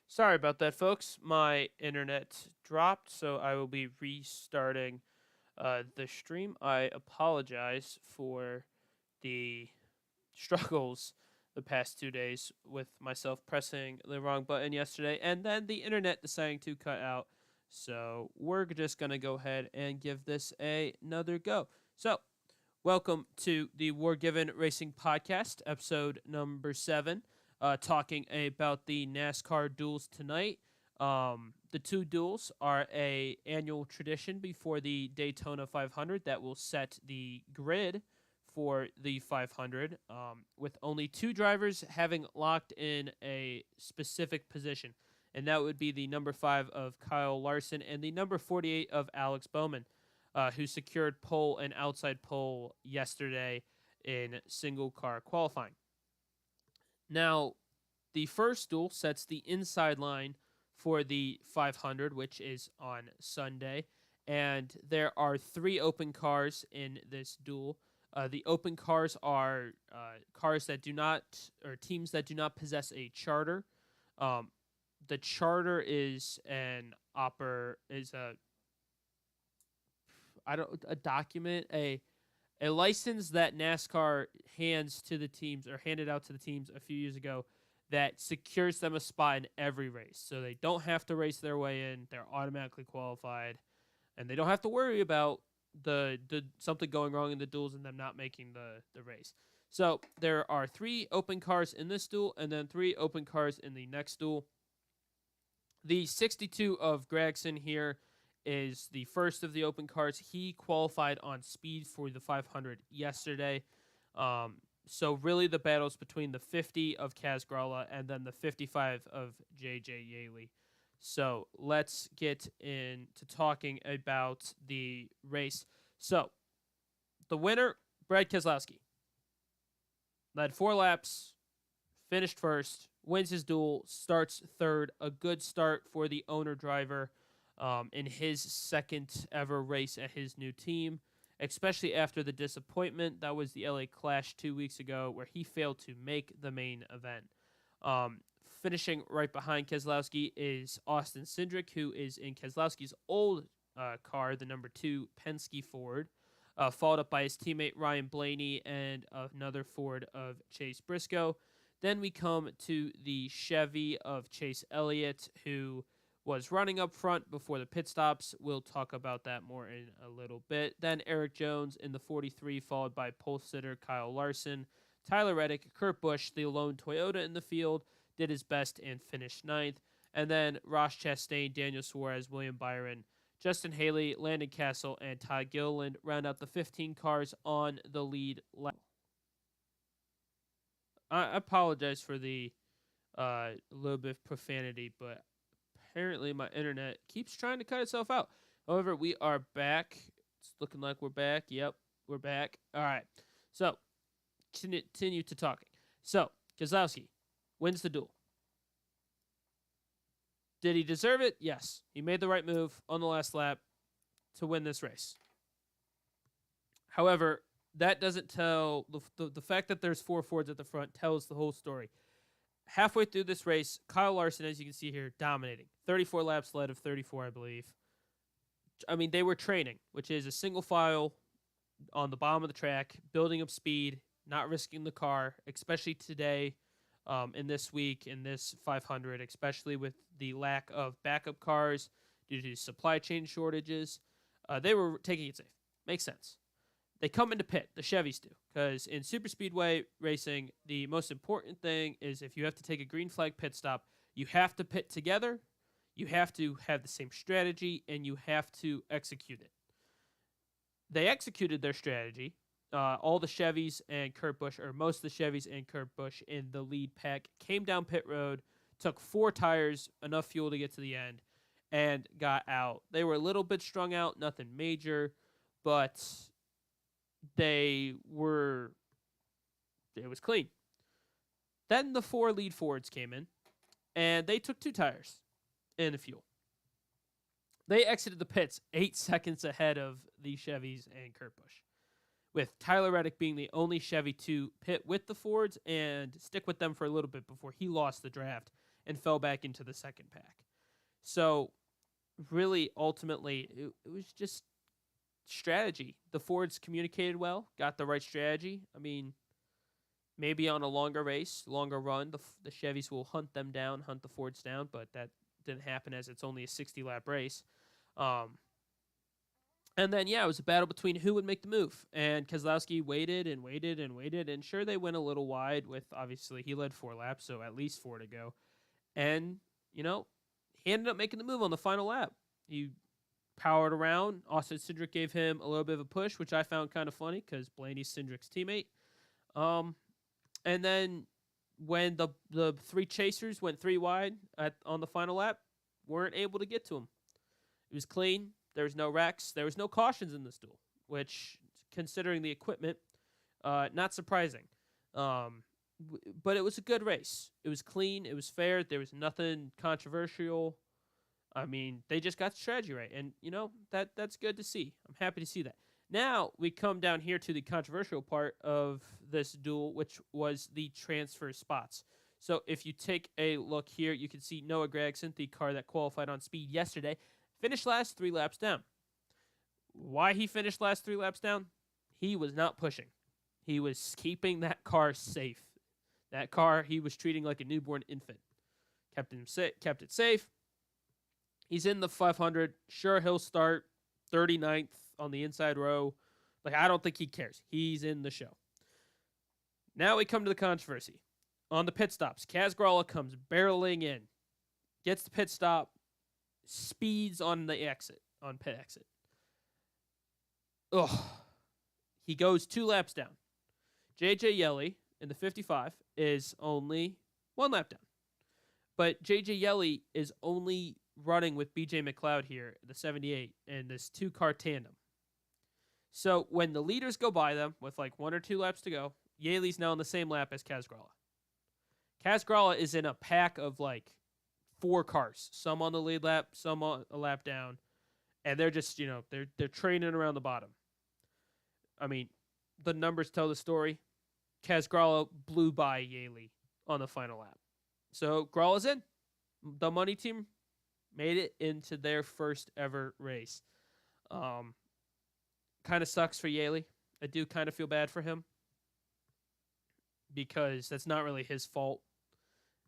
Sorry about that, folks. My internet dropped, so I will be restarting the stream. I apologize for the struggles the past 2 days with myself pressing the wrong button yesterday and then the internet deciding to cut out. So we're just going to go ahead and give this another go. So, welcome to the Wargiven Racing Podcast, episode number 7, talking about the NASCAR duels tonight. The two duels are a annual tradition before the Daytona 500 that will set the grid for the 500, with only two drivers having locked in a specific position, and that would be the number 5 of Kyle Larson and the number 48 of Alex Bowman, who secured pole and outside pole yesterday in single car qualifying. Now, the first duel sets the inside line for the 500, which is on Sunday, and there are 3 open cars in this duel. The open cars are cars that do not, or teams that do not possess a charter. The charter is a document, a license that NASCAR hands to the teams or handed out to the teams a few years ago that secures them a spot in every race. So they don't have to race their way in, they're automatically qualified, and they don't have to worry about the something going wrong in the duels and them not making the race. So there are 3 open cars in this duel and then 3 open cars in the next duel. The 62 of Gregson here is the first of the open cars. He qualified on speed for the 500 yesterday. So really the battle's between the 50 of Kaz Grala and then the 55 of JJ Yaley. So let's get into talking about the race. So the winner, Brad Keselowski, led 4 laps, finished first, wins his duel, starts third. A good start for the owner driver in his second ever race at his new team, especially after the disappointment that was the LA Clash 2 weeks ago where he failed to make the main event. Finishing right behind Keselowski is Austin Cindric, who is in Keselowski's old car, the number 2 Penske Ford, followed up by his teammate Ryan Blaney and another Ford of Chase Briscoe. Then we come to the Chevy of Chase Elliott, who was running up front before the pit stops. We'll talk about that more in a little bit. Then Eric Jones in the 43, followed by pole sitter Kyle Larson. Tyler Reddick, Kurt Busch, the lone Toyota in the field, did his best and finished 9th. And then Ross Chastain, Daniel Suarez, William Byron, Justin Haley, Landon Castle, and Todd Gilliland round out the 15 cars on the lead lap. I apologize for the little bit of profanity, but apparently my internet keeps trying to cut itself out. However, we are back. It's looking like we're back. Yep, we're back. All right. So, continue to talking. So, Keselowski wins the duel. Did he deserve it? Yes. He made the right move on the last lap to win this race. However, that doesn't tell the fact that there's 4 Fords at the front tells the whole story. Halfway through this race, Kyle Larson, as you can see here, dominating. 34 laps led of 34, I believe. I mean, they were training, which is a single file on the bottom of the track, building up speed, not risking the car, especially today, in this week, in this 500, especially with the lack of backup cars due to supply chain shortages. They were taking it safe. Makes sense. They come into pit, the Chevys do, because in super speedway racing, the most important thing is if you have to take a green flag pit stop, you have to pit together, you have to have the same strategy, and you have to execute it. They executed their strategy. All the Chevys and Kurt Busch, or most of the Chevys and Kurt Busch in the lead pack, came down pit road, took 4 tires, enough fuel to get to the end, and got out. They were a little bit strung out, nothing major, but it was clean. Then the 4 lead Fords came in, and they took 2 tires in the fuel. They exited the pits 8 seconds ahead of the Chevys and Kurt Busch, with Tyler Reddick being the only Chevy to pit with the Fords and stick with them for a little bit before he lost the draft and fell back into the second pack. So really, ultimately, it was just strategy. The Fords communicated well, got the right strategy. I mean, maybe on a longer race, longer run, the Chevys will hunt them down, hunt the Fords down, but that didn't happen as it's only a 60-lap race. And then, yeah, it was a battle between who would make the move. And Keselowski waited and waited and waited. And sure, they went a little wide with, obviously, he led 4 laps, so at least 4 to go. And, he ended up making the move on the final lap. He powered around. Austin Cindric gave him a little bit of a push, which I found kind of funny because Blaney's Cindric's teammate. And then when the 3 chasers went 3 wide on the final lap, weren't able to get to him. It was clean. There was no wrecks. There was no cautions in this duel, which, considering the equipment, not surprising. But it was a good race. It was clean. It was fair. There was nothing controversial. I mean, they just got the strategy right. And, that's good to see. I'm happy to see that. Now, we come down here to the controversial part of this duel, which was the transfer spots. So if you take a look here, you can see Noah Gragson, the car that qualified on speed yesterday, finished last 3 laps down. Why he finished last 3 laps down? He was not pushing. He was keeping that car safe. That car he was treating like a newborn infant. Kept it safe. He's in the 500. Sure, he'll start 39th on the inside row. I don't think he cares. He's in the show. Now we come to the controversy. On the pit stops, Kaz Grala comes barreling in, gets the pit stop, speeds on the exit, on pit exit. Ugh. He goes 2 laps down. JJ Yeley in the 55 is only 1 lap down. But JJ Yeley is only running with BJ McLeod here, the 78, and this 2-car tandem. So when the leaders go by them with 1 or 2 laps to go, Yaley's now on the same lap as Kaz Grala. Kaz Grala is in a pack of 4 cars, some on the lead lap, some on a lap down, and they're just, they're training around the bottom. I mean, the numbers tell the story. Kaz Grala blew by Yaley on the final lap. So Grala's in. The money team made it into their first ever race. Kind of sucks for Yaley. I do kind of feel bad for him because that's not really his fault.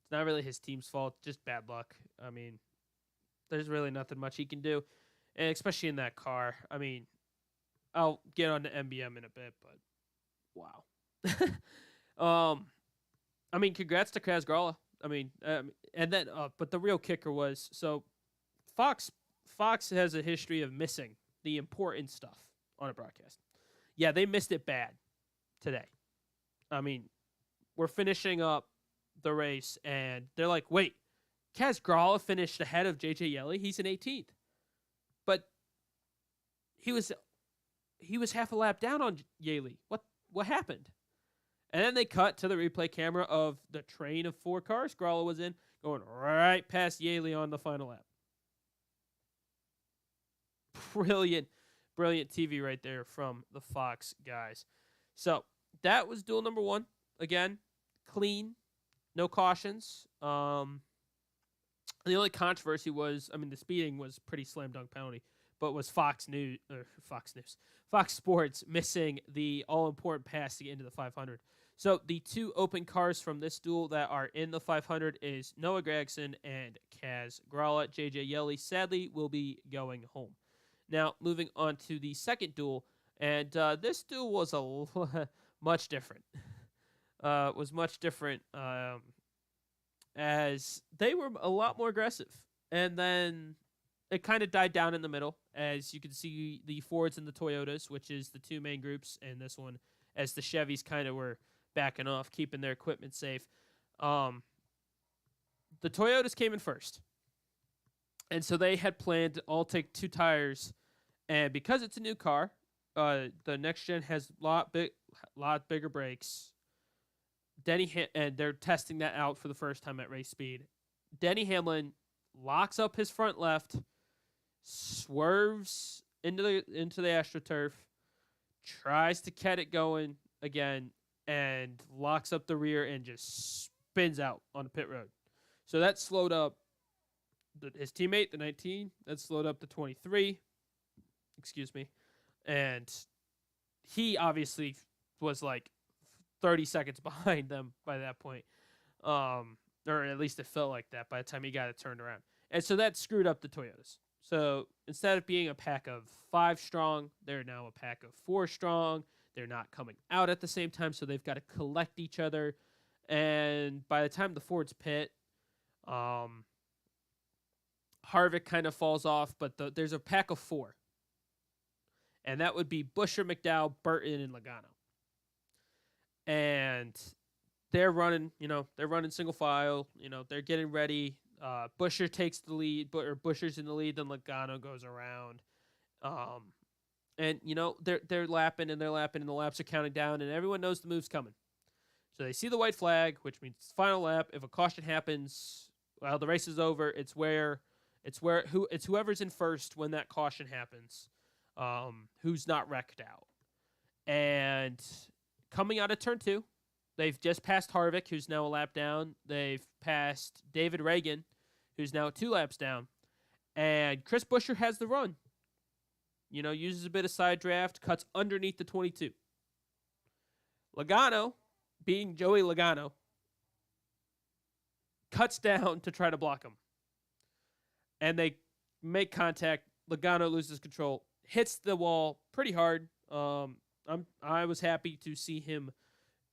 It's not really his team's fault, just bad luck. I mean, there's really nothing much he can do, and especially in that car. I mean, I'll get on to MBM in a bit, but wow. I mean, congrats to Kaz Grala. I mean, and then, but the real kicker was, so Fox has a history of missing the important stuff on a broadcast. Yeah, they missed it bad today. I mean, we're finishing up the race, and they're like, wait, Kaz Grala finished ahead of JJ Yeley. He's in 18th. But he was half a lap down on Yeley. What happened? And then they cut to the replay camera of the train of 4 cars Grala was in, going right past Yaley on the final lap. Brilliant TV right there from the Fox guys. So that was duel number 1. Again, clean, no cautions. The only controversy was, the speeding was pretty slam dunk penalty, but was Fox Sports missing the all-important pass to get into the 500. So the 2 open cars from this duel that are in the 500 is Noah Gragson and Kaz Grala. JJ Yeley sadly will be going home. Now, moving on to the second duel, and this duel was much different. As they were a lot more aggressive. And then it kind of died down in the middle, as you can see the Fords and the Toyotas, which is the 2 main groups, and this one, as the Chevys kind of were backing off, keeping their equipment safe. The Toyotas came in first. And so they had planned to all take 2 tires. And because it's a new car, the next gen has lot bigger brakes. And they're testing that out for the first time at race speed. Denny Hamlin locks up his front left, swerves into the AstroTurf, tries to get it going again, and locks up the rear and just spins out on the pit road. So that slowed up his teammate, the 19. That slowed up the 23. Excuse me. And he obviously was like 30 seconds behind them by that point. Or at least it felt like that by the time he got it turned around. And so that screwed up the Toyotas. So instead of being a pack of 5 strong, they're now a pack of 4 strong. They're not coming out at the same time, so they've got to collect each other. And by the time the Fords pit, Harvick kind of falls off, but there's a pack of 4. And that would be Buescher, McDowell, Burton, and Logano. And they're running, they're running single file. They're getting ready. Buescher takes the lead, or Buescher's in the lead, then Logano goes around. And they're lapping and they're lapping, and the laps are counting down, and everyone knows the move's coming. So they see the white flag, which means it's final lap. If a caution happens, well, the race is over. It's whoever's in first when that caution happens, who's not wrecked out. And coming out of turn 2, they've just passed Harvick, who's now a lap down. They've passed David Reagan, who's now 2 laps down. And Chris Buescher has the run. Uses a bit of side draft, cuts underneath the 22. Logano, being Joey Logano, cuts down to try to block him. And they make contact. Logano loses control, hits the wall pretty hard. I was happy to see him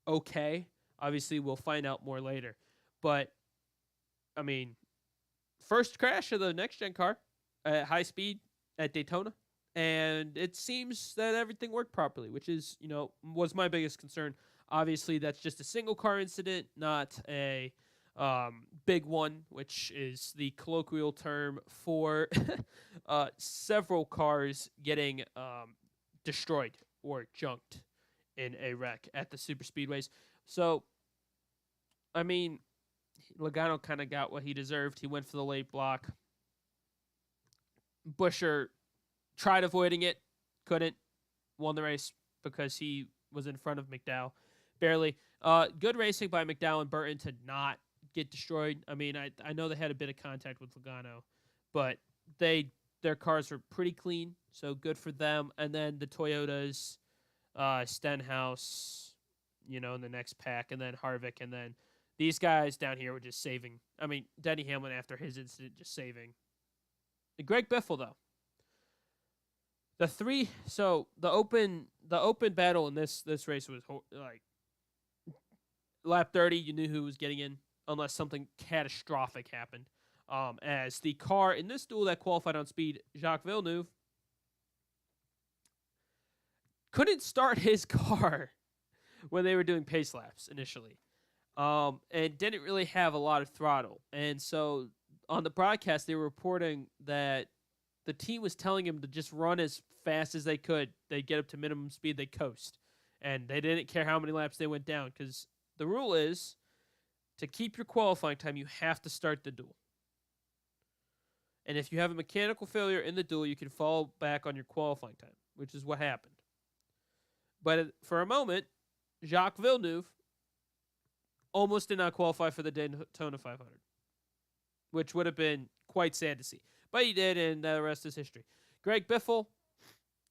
okay. Obviously, we'll find out more later. But, first crash of the next-gen car at high speed at Daytona. And it seems that everything worked properly, which is, was my biggest concern. Obviously, that's just a single-car incident, not a big one, which is the colloquial term for several cars getting destroyed or junked in a wreck at the super speedways. So, Logano kind of got what he deserved. He went for the late block. Buescher tried avoiding it, couldn't, won the race because he was in front of McDowell. Barely. Good racing by McDowell and Burton to not get destroyed. I know they had a bit of contact with Logano, but their cars were pretty clean, so good for them. And then the Toyotas, Stenhouse, in the next pack, and then Harvick, and then these guys down here were just saving. Denny Hamlin after his incident just saving. Greg Biffle, though. The open battle in this race was like lap 30. You knew who was getting in unless something catastrophic happened. As the car in this duel that qualified on speed, Jacques Villeneuve couldn't start his car when they were doing pace laps initially, and didn't really have a lot of throttle. And so on the broadcast, they were reporting that the team was telling him to just run as fast as they could. They'd get up to minimum speed, they'd coast. And they didn't care how many laps they went down, because the rule is to keep your qualifying time, you have to start the duel. And if you have a mechanical failure in the duel, you can fall back on your qualifying time, which is what happened. But for a moment, Jacques Villeneuve almost did not qualify for the Daytona 500, which would have been quite sad to see. But he did, and the rest is history. Greg Biffle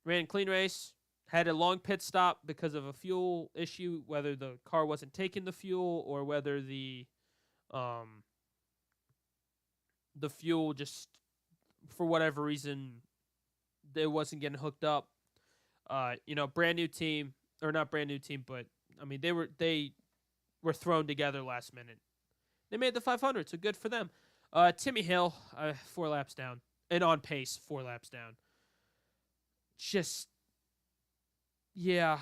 ran a clean race, had a long pit stop because of a fuel issue, whether the car wasn't taking the fuel or whether the fuel just, for whatever reason, it wasn't getting hooked up. Brand new team, or not brand new team, but they were thrown together last minute. They made the 500, so good for them. Timmy Hill, 4 laps down, and on pace, 4 laps down. Just, yeah,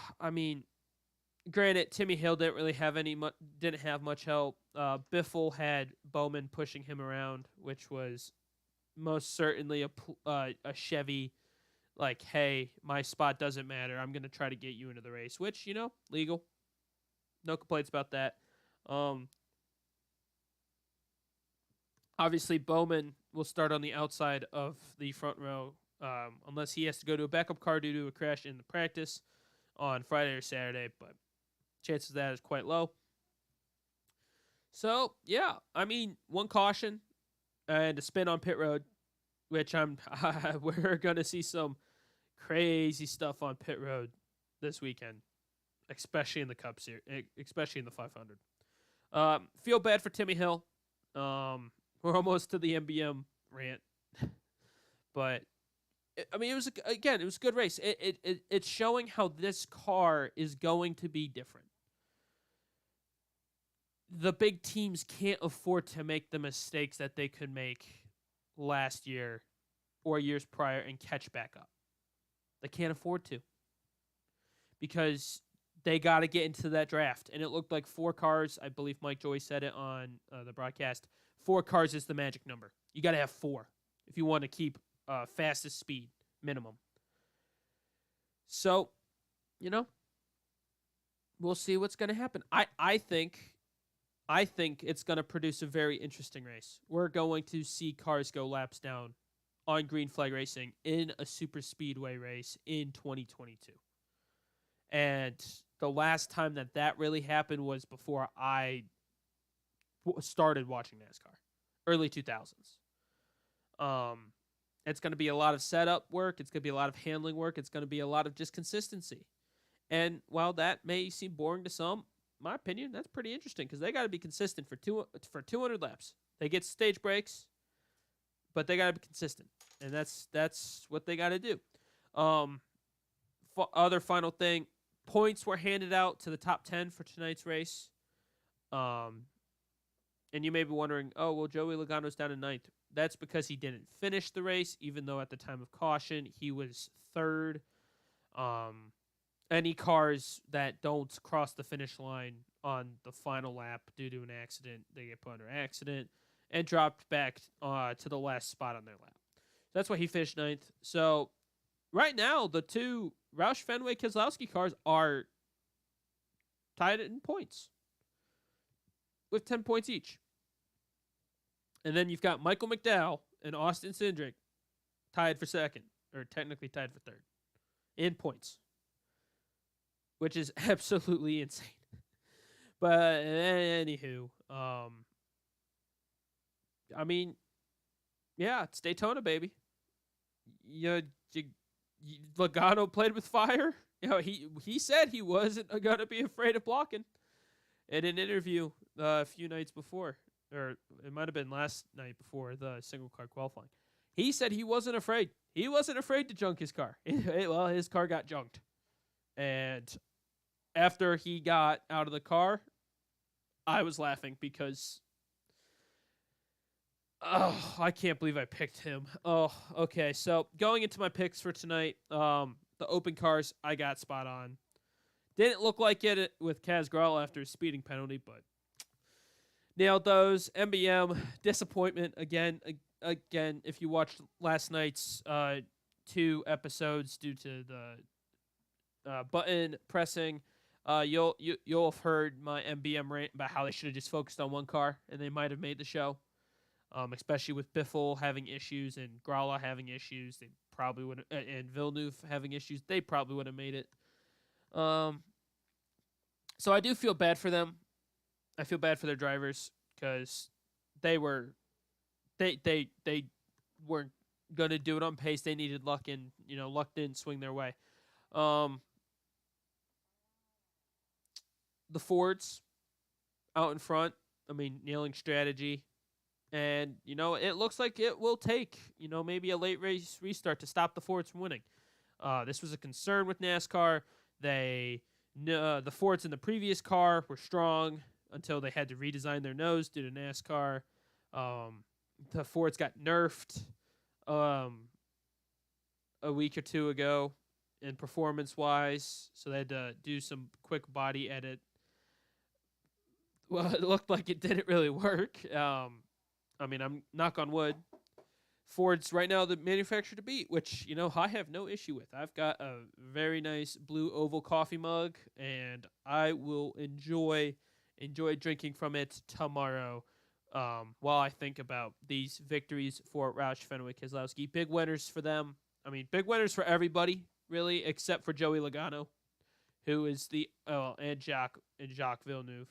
granted, Timmy Hill didn't have much help. Biffle had Bowman pushing him around, which was most certainly a Chevy, like, hey, my spot doesn't matter. I'm going to try to get you into the race, which, legal. No complaints about that. Obviously, Bowman will start on the outside of the front row unless he has to go to a backup car due to a crash in the practice on Friday or Saturday, but chances of that is quite low. So yeah, I mean, one caution and a spin on pit road, which I'm we're gonna see some crazy stuff on pit road this weekend, especially in the Cup Series, especially in the 500. Feel bad for Timmy Hill. We're almost to the MBM rant, but I mean, it was a good race. It's showing how this car is going to be different. The big teams can't afford to make the mistakes that they could make last year or years prior and catch back up. They can't afford to because they got to get into that draft. And it looked like 4 cars. I believe Mike Joy said it on the broadcast. 4 cars is the magic number. You got to have 4 if you want to keep fastest speed minimum. So, you know, we'll see what's going to happen. I think it's going to produce a very interesting race. We're going to see cars go laps down on green flag racing in a super speedway race in 2022. And the last time that really happened was before I started watching NASCAR, early 2000s. It's going to be a lot of setup work. It's going to be a lot of handling work. It's going to be a lot of just consistency. And while that may seem boring to some, my opinion, that's pretty interesting because they got to be consistent for 200 laps. They get stage breaks, but they got to be consistent, and that's what they got to do. Other final thing, points were handed out to the top 10 for tonight's race. And you may be wondering, oh, well, Joey Logano's down in 9th. That's because he didn't finish the race, even though at the time of caution he was 3rd. Any cars that don't cross the finish line on the final lap due to an accident, they get put under accident and dropped back to the last spot on their lap. That's why he finished 9th. So right now, the 2 Roush Fenway Keselowski cars are tied in points with 10 points each. And then you've got Michael McDowell and Austin Cindric tied for 2nd, or technically tied for 3rd, in points, which is absolutely insane. But anywho, I mean, yeah, it's Daytona, baby. Logano played with fire. He said he wasn't gonna be afraid of blocking in an interview a few nights before, or it might have been last night before the single car qualifying. He said he wasn't afraid. He wasn't afraid to junk his car. Well, his car got junked, and after he got out of the car, I was laughing because, oh, I can't believe I picked him. Oh, okay. So going into my picks for tonight, the open cars I got spot on. Didn't look like it with Kaz Grala after a speeding penalty, but nailed those. MBM disappointment again. If you watched last night's 2 episodes due to the button pressing, you'll have heard my MBM rant about how they should have just focused on one car and they might have made the show. Especially with Biffle having issues and Grala having issues, they probably would, and Villeneuve having issues, they probably would have made it. So I do feel bad for them. I feel bad for their drivers because they weren't gonna do it on pace. They needed luck, and luck didn't swing their way. The Fords out in front, I mean, nailing strategy. And, it looks like it will take, maybe a late race restart to stop the Fords from winning. This was a concern with NASCAR. The Fords in the previous car were strong until they had to redesign their nose due to NASCAR. The Fords got nerfed a week or 2 ago in performance-wise, so they had to do some quick body edit. Well, it looked like it didn't really work. I'm knock on wood. Ford's right now the manufacturer to beat, which, I have no issue with. I've got a very nice blue oval coffee mug, and I will enjoy drinking from it tomorrow while I think about these victories for Roush Fenway Keselowski. Big winners for them. I mean, big winners for everybody, really, except for Joey Logano, who is and Jacques Villeneuve.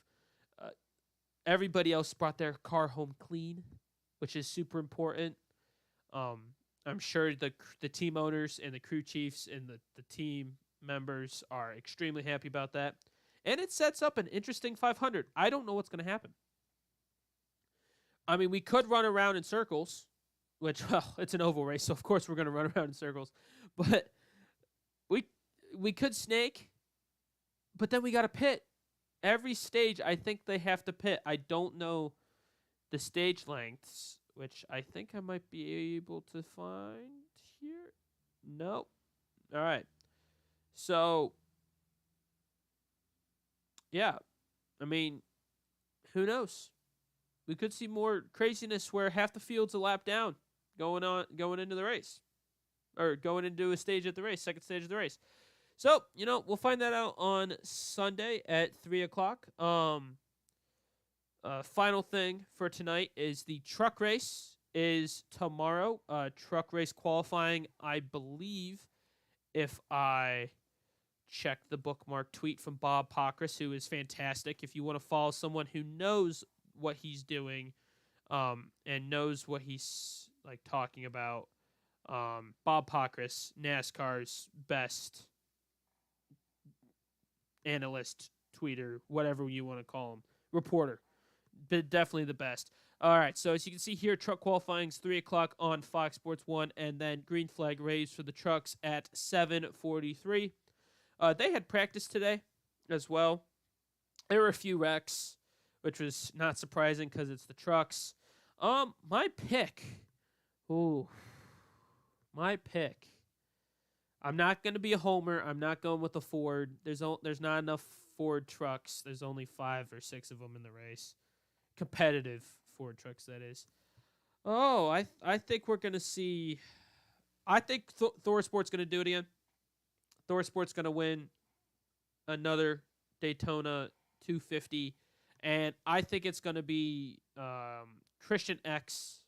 Everybody else brought their car home clean, which is super important. Um, I'm sure the team owners and the crew chiefs and the team members are extremely happy about that. And it sets up an interesting 500. I don't know what's going to happen. I mean, we could run around in circles, which, well, it's an oval race, so of course we're going to run around in circles. But we we could snake, but then we got to pit. Every stage, I think they have to pit. I don't know the stage lengths, which I think I might be able to find here. Nope. All right. So, yeah. I mean, who knows? We could see more craziness where half the field's a lap down going into the race. Or going into a stage at the race, second stage of the race. So, we'll find that out on Sunday at 3 o'clock. Final thing for tonight is the truck race is tomorrow. Truck race qualifying, I believe, if I check the bookmark tweet from Bob Pockris, who is fantastic. If you want to follow someone who knows what he's doing and knows what he's like talking about, Bob Pockris, NASCAR's best analyst, tweeter, whatever you want to call him, reporter, but definitely the best. All right, so as you can see here, truck qualifying is 3 o'clock on Fox Sports 1, and then green flag raised for the trucks at 7:43. They had practice today as well. There were a few wrecks, which was not surprising because it's the trucks. My pick. Ooh. My pick. I'm not going to be a homer. I'm not going with a Ford. There's not enough Ford trucks. There's only 5 or 6 of them in the race. Competitive Ford trucks, that is. Oh, I think we're going to see... I think Thor Sport's going to do it again. Thor Sport's going to win another Daytona 250. And I think it's going to be Christian X.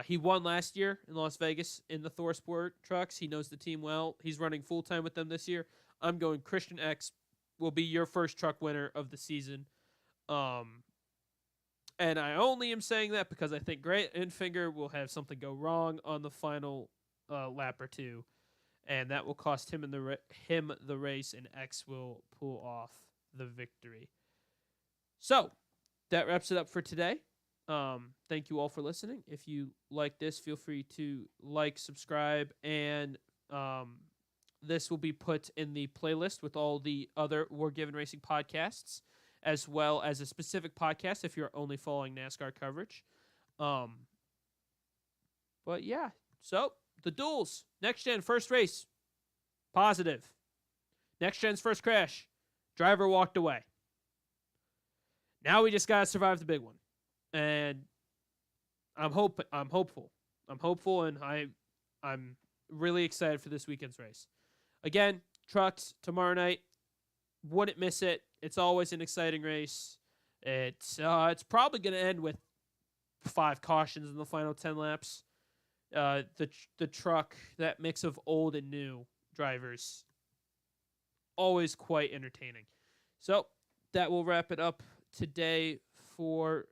He won last year in Las Vegas in the Thor Sport trucks. He knows the team well. He's running full-time with them this year. I'm going Christian X will be your first truck winner of the season. And I only am saying that because I think Grant Enfinger will have something go wrong on the final lap or two, and that will cost him the race, and X will pull off the victory. So that wraps it up for today. Thank you all for listening. If you like this, feel free to like, subscribe, and this will be put in the playlist with all the other Wargiven Racing podcasts, as well as a specific podcast if you're only following NASCAR coverage. But yeah, so the duels. Next gen, first race, positive. Next gen's first crash, driver walked away. Now we just gotta survive the big one. And I'm hopeful. I'm hopeful, and I'm really excited for this weekend's race. Again, trucks tomorrow night. Wouldn't miss it. It's always an exciting race. It's probably going to end with 5 cautions in the final 10 laps. The truck, that mix of old and new drivers, always quite entertaining. So that will wrap it up today for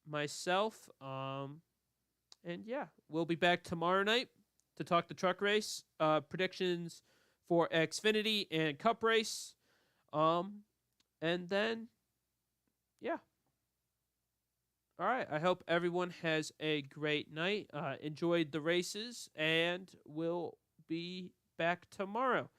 myself. And yeah, we'll be back tomorrow night to talk the truck race, predictions for Xfinity and Cup race. And then, yeah. All right. I hope everyone has a great night. Enjoyed the races, and we'll be back tomorrow.